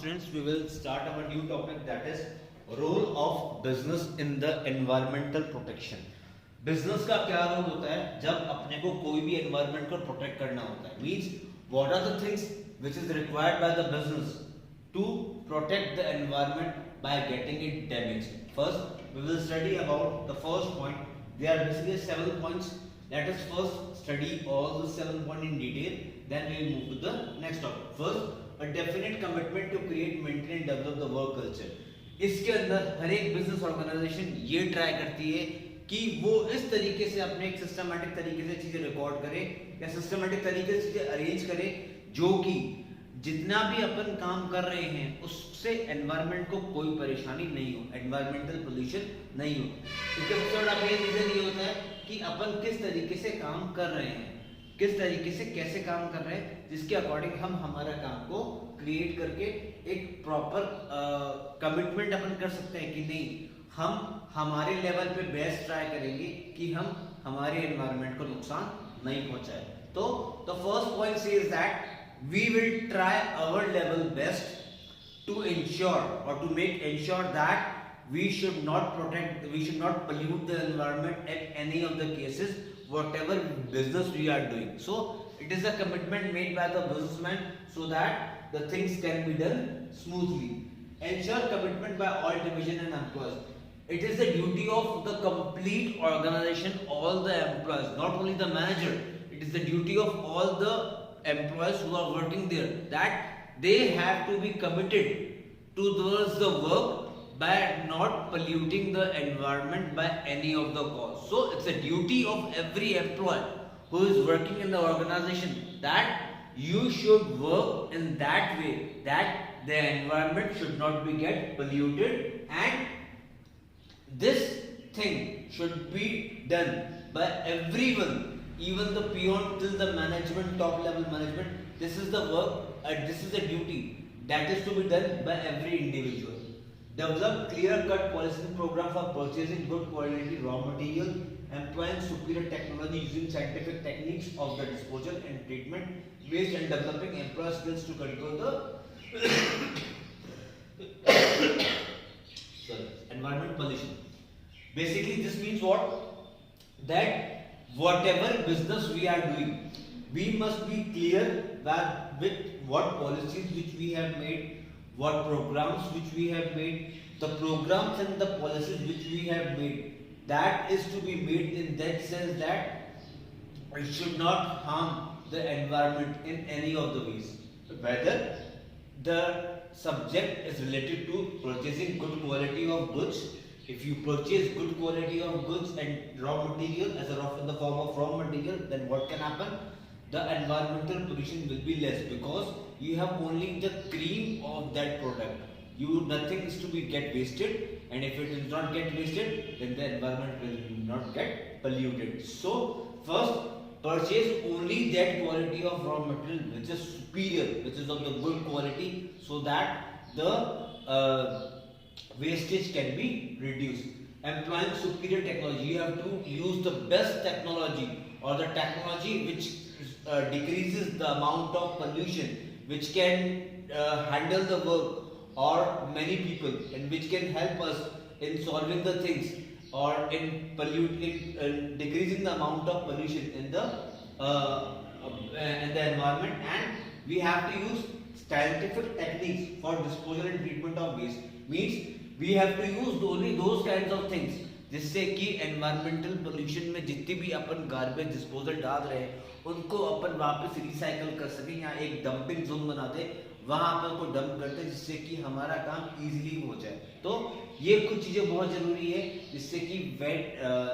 students, we will start our new topic, that is role of business in the environmental protection. Business का क्या role होता है जब अपने को कोई भी एनवायरनमेंट को प्रोटेक्ट करना होता है. Means what are the things which is required by the business to protect the environment by getting it damaged. First we will study about the first point. There are basically 7 points. Let us first study all the 7 points in detail, then we will move to the next topic. First, a definite commitment to create, maintain and develop the work culture. इसके अंदर हर एक business organisation ये try करती है कि वो इस तरीके से अपने एक सिस्टमैटिक तरीके से चीजें रिकॉर्ड करे या सिस्टमैटिक तरीके से चीजें अरेंज करे जो कि जितना भी अपन काम कर रहे हैं उससे एनवायरनमेंट को कोई परेशानी नहीं हो, एनवायरमेंटल पोल्यूशन नहीं हो. इसका सबसे बड़ा मेन रीजन ये होता है कि अपन किस तरीके से काम कर रहे हैं, किस तरीके से कैसे काम कर रहे हैं, जिसके अकॉर्डिंग हम हमारा काम को क्रिएट करके एक प्रॉपर कमिटमेंट अपन कर सकते हैं कि नहीं हम हमारे लेवल पे बेस्ट ट्राई करेंगे कि हम हमारे एनवायरनमेंट को नुकसान नहीं पहुंचाए. तो the first point says that we will try our level best to ensure or to make ensure that we should not pollute the environment at any of the cases whatever business we are doing. So it is a commitment made by the businessman so that the things can be done smoothly. Ensure commitment by all division and employees. It is the duty of the complete organization, all the employees, not only the manager. It is the duty of all the employees who are working there that they have to be committed towards the work by not polluting the environment by any of the cause. So it's a duty of every employee who is working in the organization that you should work in that way that the environment should not be get polluted, and this thing should be done by everyone, even the peon till the management, top level management. This is the work, this is the duty that is to be done by every individual. Develop clear cut policy and program for purchasing good quality raw material, employing superior technology using scientific techniques of the disposal and treatment waste, and developing employee skills to control the environment pollution. Basically this means what? That whatever business we are doing, we must be clear that with what policies which we have made, what programs which we have made, the programs and the policies which we have made, that is to be made in that sense that it should not harm the environment in any of the ways. Whether the subject is related to purchasing good quality of goods. If you purchase good quality of goods and raw material in the form of raw material, then what can happen? The environmental pollution will be less because you have only the cream of that product. Nothing is to be get wasted, and if it does not get wasted, then the environment will not get polluted. So first, purchase only that quality of raw material which is superior, which is of the good quality, so that the wastage can be reduced. Employing superior technology, you have to use the best technology or the technology which decreases the amount of pollution, which can handle the work or many people, and which can help us in solving the things or in decreasing the amount of pollution in the environment. And we have to use scientific techniques for disposal and treatment of waste. Means we have to use only those kinds of things जिससे कि environmental pollution में जितनी भी अपन garbage disposal डाल रहे हैं उनको अपन वापस रिसाइकल कर सकें या एक डंपिंग जोन बना दे, वहां पर उनको डंप करते हैं जिससे कि हमारा काम इजीली हो जाए. तो ये कुछ चीजें बहुत जरूरी है जिससे कि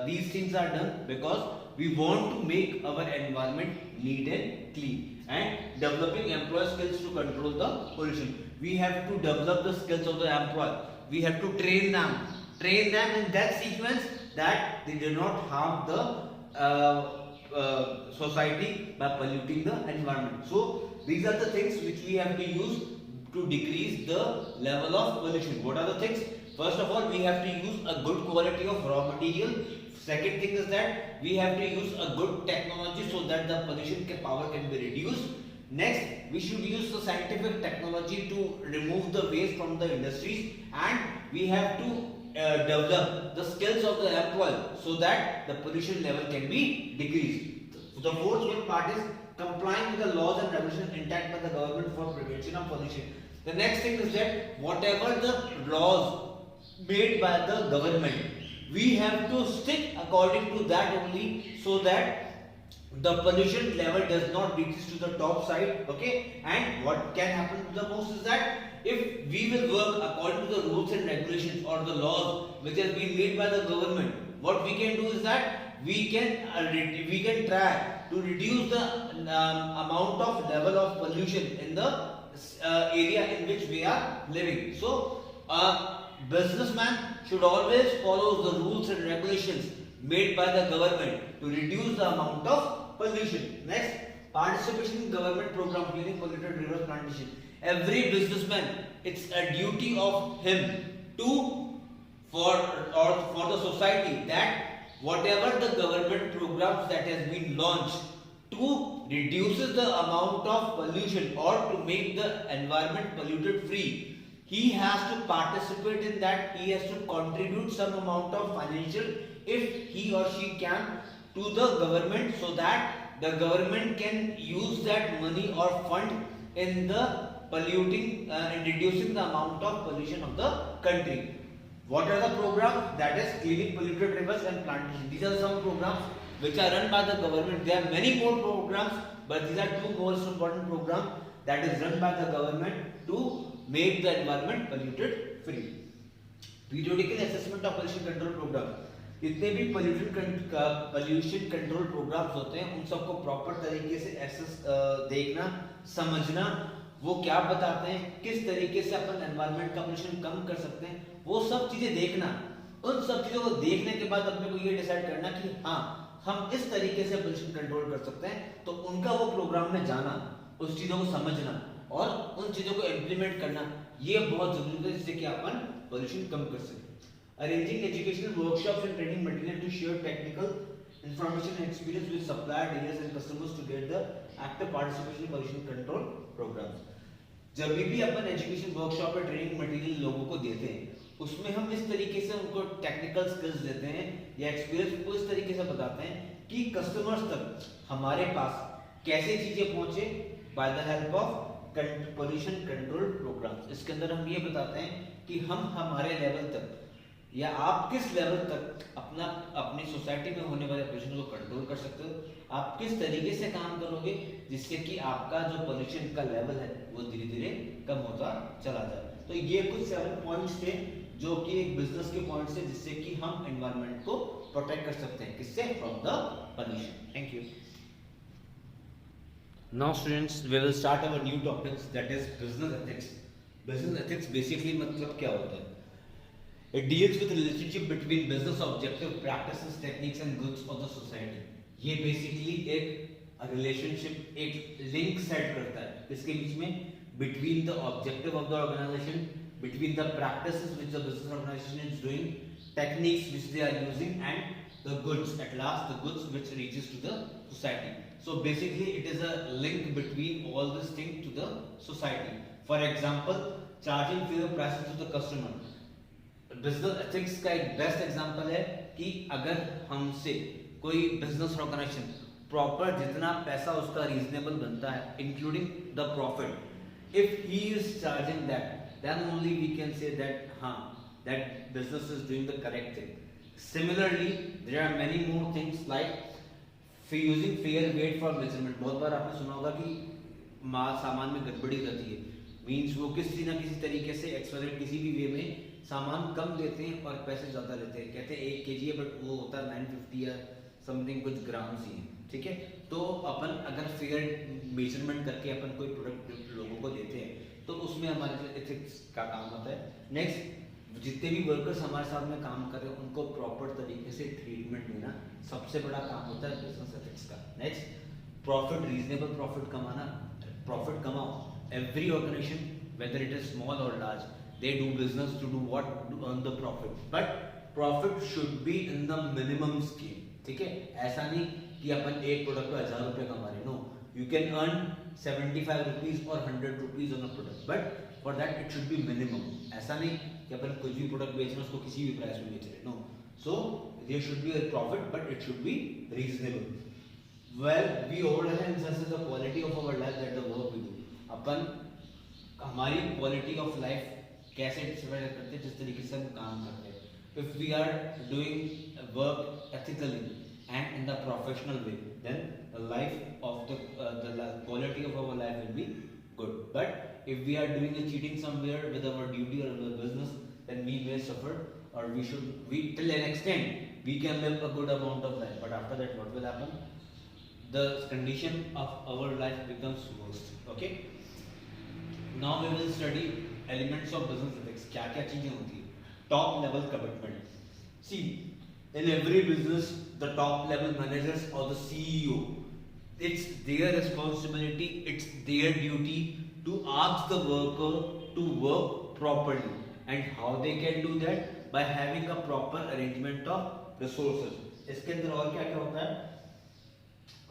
these things are done because we want to make our environment neat and clean. And developing employee skills to control the pollution. We have to develop the skills of the employee. We have to train them in that sequence that they do not harm the society by polluting the environment. So these are the things which we have to use to decrease the level of pollution. What are the things? First of all, we have to use a good quality of raw material. Second thing is that we have to use a good technology so that the pollution power can be reduced. Next, we should use the scientific technology to remove the waste from the industries, and we have to develop the skills of the employee so that the pollution level can be decreased. So the fourth one part is complying with the laws and regulations enacted by the government for prevention of pollution. The next thing is that whatever the laws made by the government, we have to stick according to that only, so that the pollution level does not reach to the top side. Okay, and what can happen the most is that if we will work according to the rules and regulations or the laws which has been made by the government, what we can do is that we can try to reduce the amount of level of pollution in the area in which we are living. So businessman should always follow the rules and regulations made by the government to reduce the amount of pollution. Next, participation in government program cleaning polluted rivers plantation. Every businessman, it's a duty of him to for the society that whatever the government programs that has been launched to reduces the amount of pollution or to make the environment polluted free, he has to participate in that. He has to contribute some amount of financial, if he or she can, to the government, so that the government can use that money or fund in the polluting and reducing the amount of pollution of the country. What are the programs? That is cleaning polluted rivers and plantation. These are some programs which are run by the government. There are many more programs, but these are two most important programs that is run by the government to make the environment polluted free. Periodical assessment of pollution control program. जितने भी pollution control programs होते हैं उन सबको proper तरीके से assess देखना, समझना, वो क्या बताते हैं, किस तरीके से अपन एनवायरनमेंट का पोल्यूशन कम कर सकते हैं, वो सब चीजें देखना. उन सब चीजों को देखने के बाद अपने को ये डिसाइड करना कि हाँ हम इस तरीके से पोल्यूशन कंट्रोल कर सकते हैं. तो उनका वो प्रोग्राम में जाना, उस चीजों को समझना और उन चीजों को इम्प्लीमेंट करना, ये बहुत जरूरी है जिससे कि अपन पोल्यूशन कम कर सकें. Arranging educational workshops and training material to share technical information and experience with supplier, dealers and customers to get the active participation in pollution control programs. जब भी अपन एजुकेशन वर्कशॉप और ट्रेनिंग मटेरियल लोगों को देते हैं, उसमें हम इस तरीके से उनको टेक्निकल स्किल्स देते हैं या एक्सपीरियंस को इस तरीके से बताते हैं कि कस्टमर्स तक हमारे पास कैसे चीजें पहुंचे by the help of pollution control programs. इसके अंदर हम ये बताते हैं कि हम हमारे लेवल तक या आप किस लेवल तक अपनी सोसाइटी में होने वाले पोल्यूशन को कंट्रोल कर सकते हो, आप किस तरीके से काम करोगे जिससे कि आपका जो पोल्यूशन का लेवल है वो धीरे धीरे कम होता चला जाए. तो ये कुछ 7 पॉइंट्स थे जो कि एक बिजनेस के पॉइंट्स थे जिससे कि हम एनवायरनमेंट को प्रोटेक्ट कर सकते हैं. किससे? From the pollution. Thank you. Now students, we will start our new topics, that is business ethics. Business ethics basically मतलब क्या होता है? It deals with the relationship between business objective, practices, techniques and goods of the society. ये basically एक relationship, एक link set करता है इसके बीच में between the objective of the organization, between the practices which the business organization is doing, techniques which they are using and the goods, at last the goods which reaches to the society. So basically it is a link between all these things to the society. For example, charging fair prices to the customer. Business ethics का एक best example है कि अगर हमसे कोई business organisation proper जितना पैसा उसका रीजनेबल बनता है including the profit, if he is charging that, then only we can say that हाँ that business is doing the correct thing. Similarly there are many more things like using fair weight for measurement. बहुत बार आपने सुना होगा कि सामान में गड़बड़ी रहती है, मीन्स वो किसी ना किसी तरीके से एक्सपेरिमेंट किसी भी वे में सामान कम लेते हैं और पैसे ज़्यादा लेते हैं. कहते हैं 1 kg है बट वो होता है 950 या समथिंग कुछ ग्राम्स ही है. ठीक है, तो अपन अगर फेयर मेजरमेंट करके अपन कोई प्रोडक्ट लोगों को देते हैं तो उसमें हमारे एथिक्स का काम होता है. नेक्स्ट, जितने भी वर्कर्स हमारे साथ में काम कर रहे हैं उनको प्रॉपर तरीके से ट्रीटमेंट देना सबसे बड़ा काम होता है बिजनेस एथिक्स का. नेक्स्ट, प्रॉफिट, रीजनेबल प्रॉफिट कमाना. प्रॉफिट कमाओ. Every organization whether it is small or large, they do business to do what? To earn the profit, but profit should be in the minimum scale. ठीक है, ऐसा नहीं कि अपन एक product पे 1000 रुपए कमा रहे. No, you can earn 75 rupees or 100 rupees on a product, but for that it should be minimum. ऐसा नहीं कि अपन कुछ भी प्रोडक्ट बेच रहे हैं उसको किसी भी प्राइस में बेच रहे हैं, no. So there should be a profit, but it should be reasonable. Well, we all enhance the quality of our life that the work we do. अपन हमारी quality of life कैसे डिसाइड करते हैं, जिस तरीके से हम काम करते हैं. If we are doing work ethically and in the professional way, then the life of the quality of our life will be good. But if we are doing a cheating somewhere with our duty or our business, then we may suffer, or we till an extent we can live a good amount of life, but after that what will happen? The condition of our life becomes worse. Okay, now we will study elements of business ethics. क्या क्या चीजें होती है? Top level commitment. See, in every business, the top level managers or the CEO, it's their responsibility, it's their duty to ask the worker to work properly. And how they can do that? By having a proper arrangement of resources. इसके अंदर और क्या क्या होता है?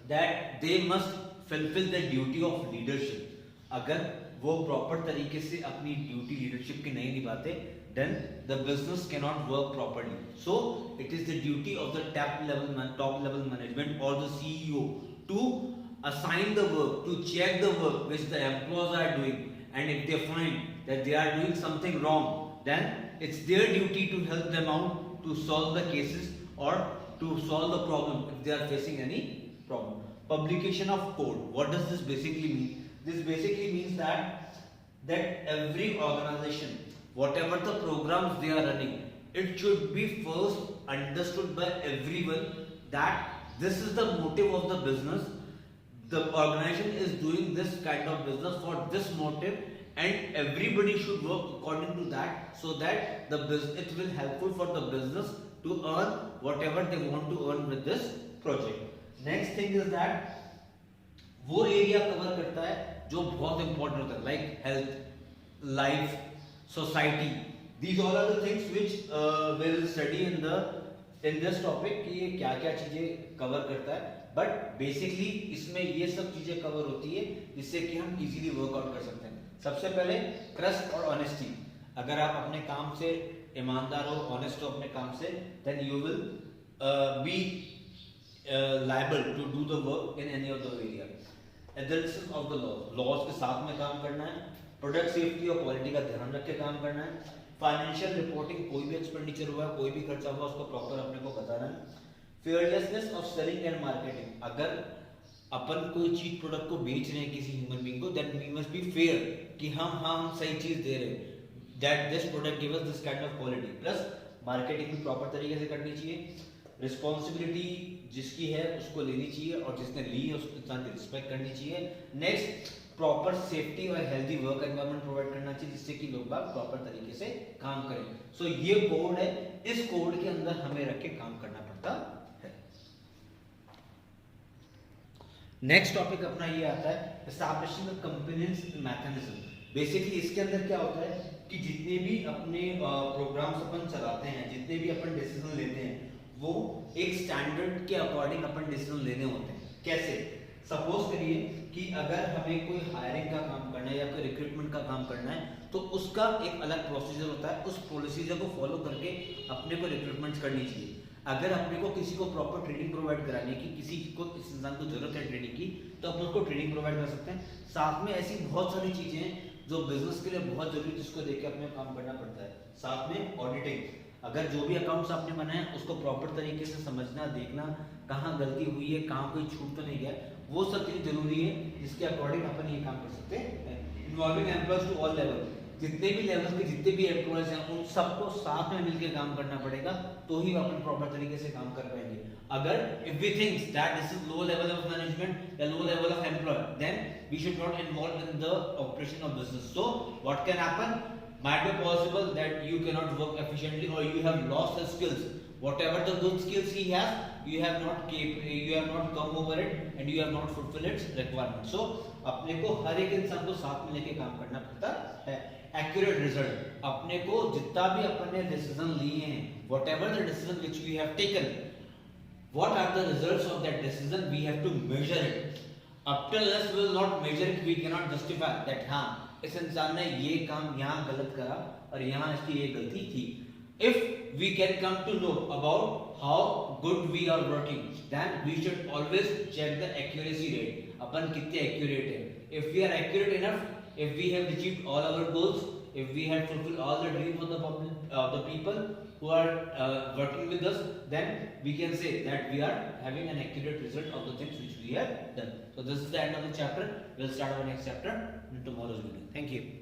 That they must fulfill the duty of leadership. अगर वो proper तरीके से अपनी ड्यूटी लीडरशिप की नहीं निभाते, then the business cannot work properly. So it is the duty of the top level management or the CEO to assign the work, to check the work which the employees are doing, and if they find that they are doing something wrong, then it's their duty to help them out to solve the cases or to solve the problem if they are facing any problem. Publication of code. What does this basically mean? This basically means that every organization, whatever the programs they are running, it should be first understood by everyone that this is the motive of the business. The organization is doing this kind of business for this motive, and everybody should work according to that, so that the business, it will helpful for the business to earn whatever they want to earn with this project. Next thing is that वो area cover करता है जो बहुत important होता है, like health, life, society. These all are the things which we will study in this topic कि ये क्या क्या चीजें कवर करता है. बट बेसिकली इसमें ये सब चीजें कवर होती है जिससे कि हम इजीली वर्कआउट कर सकते हैं. सबसे पहले ट्रस्ट और ऑनेस्टी. अगर आप अपने काम से ईमानदार हो, ऑनेस्ट हो अपने काम से, then you will be liable to do the work in any of the area. Adherence of the laws के साथ में काम करना है. प्रोडक्ट सेफ्टी और क्वालिटी का ध्यान रख के काम करना है. फाइनेंशियल रिपोर्टिंग, कोई भी एक्सपेंडिचर हुआ, कोई भी खर्चा हुआ, उसको प्रॉपर अपने को बताना है. Fearlessness of selling and marketing. अगर अपन कोई चीज प्रोडक्ट को बेच रहे हैं किसी ह्यूमन बीइंग को, then we must be fair कि हम सही चीज दे रहे हैं, that this product give us this kind of quality. Plus marketing भी प्रॉपर तरीके से करनी चाहिए. रिस्पॉन्सिबिलिटी जिसकी है उसको लेनी चाहिए, और जिसने ली है उस इंसान की रिस्पेक्ट करनी चाहिए. नेक्स्ट, प्रॉपर सेफ्टी और हेल्दी वर्क एनवायरनमेंट प्रोवाइड करना चाहिए जिससे कि लोग बाग प्रॉपर तरीके से काम करें. सो ये कोड है, इस कोड के अंदर हमें रख के काम करना पड़ता है. नेक्स्ट टॉपिक अपना ये आता है establishing the compliance mechanism. Basically इसके अंदर क्या होता है कि जितने भी अपने प्रोग्राम्स अपन चलाते हैं, जितने भी अपन डिसीजन लेते हैं, वो एक स्टैंडर्ड के अकॉर्डिंग अपन डिसीजन लेने होते हैं. कैसे? सपोज करिए कि अगर हमें कोई हायरिंग का काम करना है या कोई रिक्रूटमेंट का काम करना है, तो उसका एक अलग प्रोसीजर होता है. उस प्रोसीजर को फॉलो करके अपने को रिक्रूटमेंट करनी चाहिए. अगर अपने को किसी को प्रॉपर ट्रेनिंग प्रोवाइड कराने की, किसी को, इस इंसान को जरूरत है ट्रेनिंग की, तो अपन उसको ट्रेनिंग प्रोवाइड कर सकते हैं. साथ में ऐसी बहुत सारी चीजें हैं जो बिजनेस के लिए बहुत जरूरी, जिसको देख के अपने काम करना पड़ता है. साथ में ऑडिटिंग. अगर जो भी अकाउंट्स आपने बनाए हैं उसको प्रॉपर तरीके से समझना, देखना कहाँ गलती हुई है, कहाँ कोई छूट तो नहीं गया, वो सब चीज जरूरी है, जिसके अकॉर्डिंग अपन ये काम कर सकते हैं. Involving employees to all level. जितने भी लेवल के जितने भी एम्प्लॉयज हैं उन सबको साथ में मिलकर काम करना पड़ेगा, तो ही अपन प्रॉपर तरीके से काम कर पाएंगे. अगर if we think that this is low level of management या low level of employ, then we should not involve in the operation of business. So what can happen? Might be possible that you cannot work efficiently, or you have lost the skills. Whatever the good skills he has, you have not come over it, and you have not fulfilled its requirements. So अपने को हर एक इंसान को साथ में लेके काम करना पड़ता है. Accurate result. अपने को जितना भी अपन ने डिसीजन लिए हैं, whatever the decision which we have taken, what are the results of that decision? We have to measure it. up till unless we will not measure it, we cannot justify that हाँ इस इंसान ने ये काम यहाँ गलत करा और यहाँ इसकी ये गलती थी. If we can come to know about how good we are working, then we should always check the accuracy rate. अपन कितने accurate है. If we are accurate enough, if we have achieved all our goals, if we have fulfilled all the dreams of the public, the people who are working with us, then we can say that we are having an accurate result of the things which we have done. So this is the end of the chapter. We'll start our next chapter in tomorrow's video. Thank you.